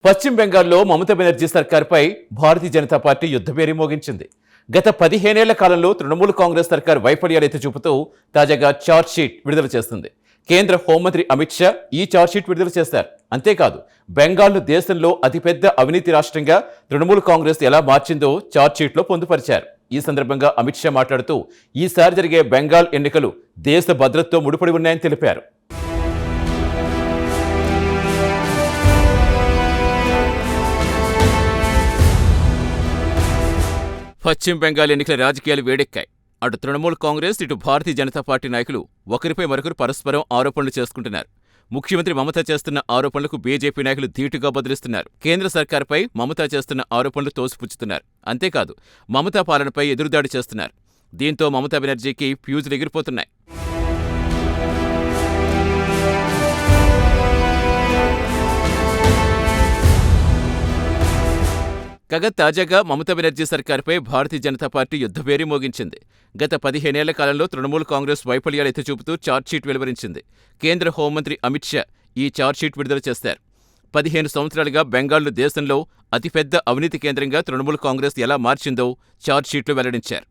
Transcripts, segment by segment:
పశ్చిమ బెంగాల్లో మమతా బెనర్జీ సర్కార్పై భారతీయ జనతా పార్టీ యుద్ధభేరి మోగించింది. గత 15 ఏళ్ల కాలంలో తృణమూల్ కాంగ్రెస్ సర్కార్ వైఫల్యాలు ఎత్తి చూపుతూ తాజాగా ఛార్జ్ షీట్ విడుదల చేస్తుంది. కేంద్ర హోంమంత్రి అమిత్ షా ఈ ఛార్జ్ షీట్ విడుదల చేశారు. అంతేకాదు, బెంగాల్ను దేశంలో అతిపెద్ద అవినీతి రాష్ట్రంగా తృణమూల్ కాంగ్రెస్ ఎలా మార్చిందో ఛార్జ్ షీట్లో పొందుపరిచారు. ఈ సందర్భంగా అమిత్ షా మాట్లాడుతూ ఈసారి జరిగే బెంగాల్ ఎన్నికలు దేశ భద్రతతో ముడిపడి ఉన్నాయని తెలిపారు. పశ్చిమ బెంగాల్ ఎన్నికల రాజకీయాలు వేడెక్కాయి. అటు తృణమూల్ కాంగ్రెస్, ఇటు భారతీయ జనతా పార్టీ నాయకులు ఒకరిపై మరొకరు పరస్పరం ఆరోపణలు చేసుకుంటున్నారు. ముఖ్యమంత్రి మమతా చేస్తున్న ఆరోపణలకు బీజేపీ నాయకులు ధీటుగా బదులిస్తున్నారు. కేంద్ర సర్కార్పై మమతా చేస్తున్న ఆరోపణలు తోసిపుచ్చుతున్నారు. అంతేకాదు, మమతా పాలనపై ఎదురుదాడి చేస్తున్నారు. దీంతో మమతా బెనర్జీకి ఫ్యూజులు ఎగిరిపోతున్నాయి. కాగా తాజాగా మమతా బెనర్జీ సర్కార్పై భారతీయ జనతా పార్టీ యుద్ధభేరి మోగించింది. గత 15 ఏళ్ల కాలంలో తృణమూల్ కాంగ్రెస్ వైఫల్యాలు ఎత్తిచూపుతూ ఛార్జ్షీట్ వెలువరించింది. కేంద్ర హోంమంత్రి అమిత్ షా ఈ ఛార్జ్షీట్ విడుదల చేశారు. 15 సంవత్సరాలుగా బెంగాల్ను దేశంలో అతిపెద్ద అవినీతి కేంద్రంగా తృణమూల్ కాంగ్రెస్ ఎలా మార్చిందో ఛార్జ్షీట్లో వెల్లడించారు.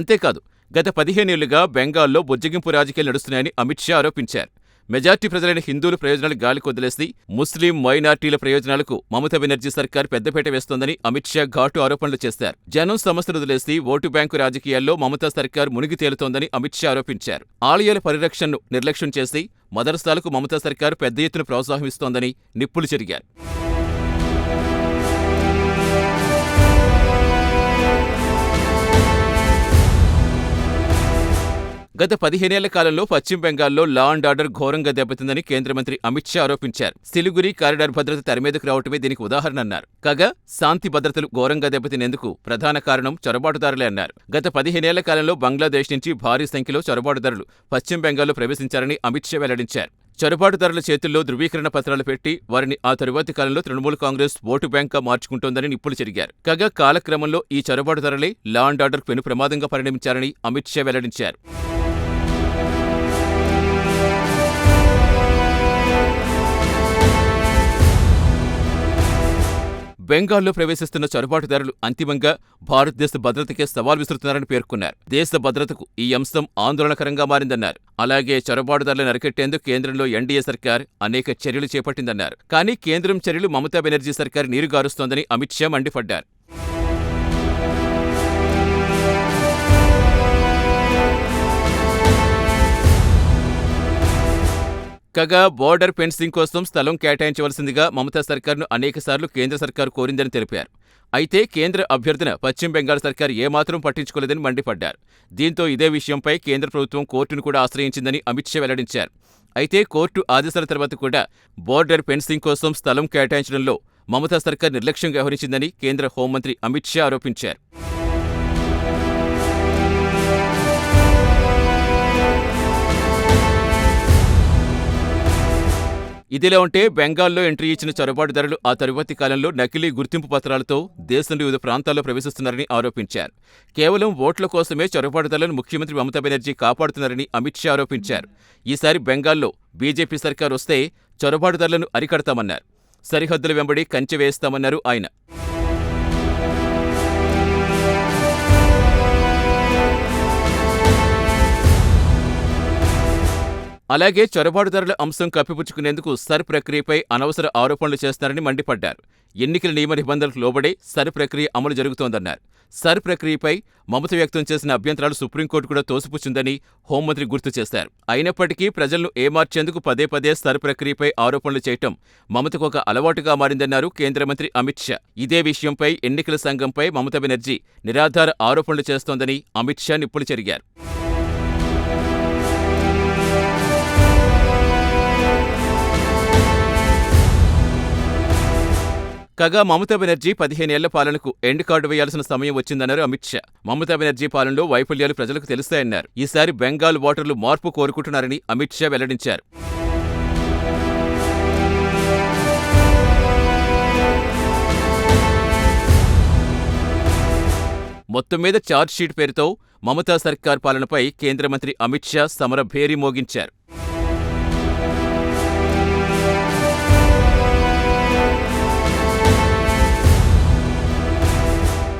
అంతేకాదు, గత 15 ఏళ్లుగా బెంగాల్లో బుజ్జగింపు రాజకీయాలు నడుస్తున్నాయని అమిత్ షా ఆరోపించారు. మెజార్టీ ప్రజలైన హిందువుల ప్రయోజనాలు గాలికొదిలేసి ముస్లిం మైనార్టీల ప్రయోజనాలకు మమతా బెనర్జీ సర్కార్ పెద్దపీట వేస్తోందని అమిత్ షా ఘాటు ఆరోపణలు చేశారు. జనం సమస్యలు వదిలేసి ఓటు బ్యాంకు రాజకీయాల్లో మమతా సర్కార్ మునిగి తేలుతోందని అమిత్ షా ఆరోపించారు. ఆలయాల పరిరక్షణను నిర్లక్ష్యం చేసి మదర్సాలకు మమతా సర్కార్ పెద్ద ఎత్తున ప్రోత్సాహమిస్తోందని నిప్పులు చెరిగారు. గత 15 ఏళ్ల కాలంలో పశ్చిమ బెంగాల్లో లా అండ్ ఆర్డర్ ఘోరంగా దెబ్బతిందని కేంద్ర మంత్రి అమిత్ షా ఆరోపించారు. సిలిగురి కారిడార్ భద్రత తెరమీదకు రావటమే దీనికి ఉదాహరణ అన్నారు. కాగా శాంతి భద్రతలు ఘోరంగా దెబ్బతినేందుకు ప్రధాన కారణం చొరబాటుదారులే అన్నారు. గత 15 ఏళ్ల కాలంలో బంగ్లాదేశ్ నుంచి భారీ సంఖ్యలో చొరబాటుదారులు పశ్చిమ బెంగాల్లో ప్రవేశించారని అమిత్ షా వెల్లడించారు. చొరబాటుదారుల చేతుల్లో ధృవీకరణ పత్రాలు పెట్టి వారిని ఆ తరువాతి కాలంలో తృణమూల్ కాంగ్రెస్ ఓటు బ్యాంక్గా మార్చుకుంటోందని నిప్పులు చెరిగారు. కాగా కాలక్రమంలో ఈ చొరబాటుదారులే లా అండ్ ఆర్డర్ పెను ప్రమాదంగా పరిణమించారని అమిత్ షా వెల్లడించారు. బెంగాల్లో ప్రవేశిస్తున్న చొరబాటుదారులు అంతిమంగా భారతదేశ భద్రతకే సవాల్ విసురుతున్నారని పేర్కొన్నారు. దేశ భద్రతకు ఈ అంశం ఆందోళనకరంగా మారిందన్నారు. అలాగే చొరబాటుదారులను అరికట్టేందుకు కేంద్రంలో ఎన్డీఏ సర్కార్ అనేక చర్యలు చేపట్టిందన్నారు. కానీ కేంద్రం చర్యలు మమతా బెనర్జీ సర్కార్ నీరుగారుస్తోందని అమిత్ షా మండిపడ్డారు. కాగా బోర్డర్ ఫెన్సింగ్ కోసం స్థలం కేటాయించవలసిందిగా మమతా సర్కార్ను అనేకసార్లు కేంద్ర సర్కారు కోరిందని తెలిపారు. అయితే కేంద్ర అభ్యర్థన పశ్చిమ బెంగాల్ సర్కార్ ఏమాత్రం పట్టించుకోలేదని మండిపడ్డారు. దీంతో ఇదే విషయంపై కేంద్ర ప్రభుత్వం కోర్టును కూడా ఆశ్రయించిందని అమిత్ షా వెల్లడించారు. అయితే కోర్టు ఆదేశాల తర్వాత కూడా బోర్డర్ ఫెన్సింగ్ కోసం స్థలం కేటాయించడంలో మమతా సర్కార్ నిర్లక్ష్యం వ్యవహరించిందని కేంద్ర హోంమంత్రి అమిత్ షా ఆరోపించారు. ఇదిలా ఉంటే బెంగాల్లో ఎంట్రీ ఇచ్చిన చొరబాటుదారులు ఆ తరువాతి కాలంలో నకిలీ గుర్తింపు పత్రాలతో దేశంలో వివిధ ప్రాంతాల్లో ప్రవేశిస్తున్నారని ఆరోపించారు. కేవలం ఓట్ల కోసమే చొరబాటుదారులను ముఖ్యమంత్రి మమతా బెనర్జీ కాపాడుతున్నారని అమిత్ షా ఆరోపించారు. ఈసారి బెంగాల్లో బీజేపీ సర్కార్ వస్తే చొరబాటుదారులను అరికడతామన్నారు. సరిహద్దుల వెంబడి కంచె వేస్తామన్నారు ఆయన. అలాగే చొరబాటుదారుల అంశం కప్పిపుచ్చుకునేందుకు సర్ ప్రక్రియపై అనవసర ఆరోపణలు చేస్తున్నారని మండిపడ్డారు. ఎన్నికల నియమ నిబంధనలకు లోబడే సర్ ప్రక్రియ అమలు జరుగుతోందన్నారు. సర్ ప్రక్రియపై మమత వ్యక్తం చేసిన అభ్యంతరాలు సుప్రీంకోర్టు కూడా తోసిపుచ్చిందని హోంమంత్రి గుర్తు చేశారు. అయినప్పటికీ ప్రజలను ఏమార్చేందుకు పదే పదే సర్ ప్రక్రియపై ఆరోపణలు చేయటం మమతకు ఒక అలవాటుగా మారిందన్నారు కేంద్ర మంత్రి అమిత్ షా. ఇదే విషయంపై ఎన్నికల సంఘంపై మమతా బెనర్జీ నిరాధార ఆరోపణలు చేస్తోందని అమిత్ షా నిప్పులు చెరిగారు. కాగా మమతా బెనర్జీ 15 ఏళ్ల పాలనకు ఎండ్ కార్డు వేయాల్సిన సమయం వచ్చిందన్నారు అమిత్ షా. మమతా బెనర్జీ పాలనలో వైఫల్యాలు ప్రజలకు తెలుస్తాయన్నారు. ఈసారి బెంగాల్ ఓటర్లు మార్పు కోరుకుంటున్నారని అమిత్ షా వెల్లడించారు. మొత్తం మీద ఛార్జ్ షీట్ పేరుతో మమతా సర్కార్ పాలనపై కేంద్ర మంత్రి అమిత్ షా సమరభేరి మోగించారు.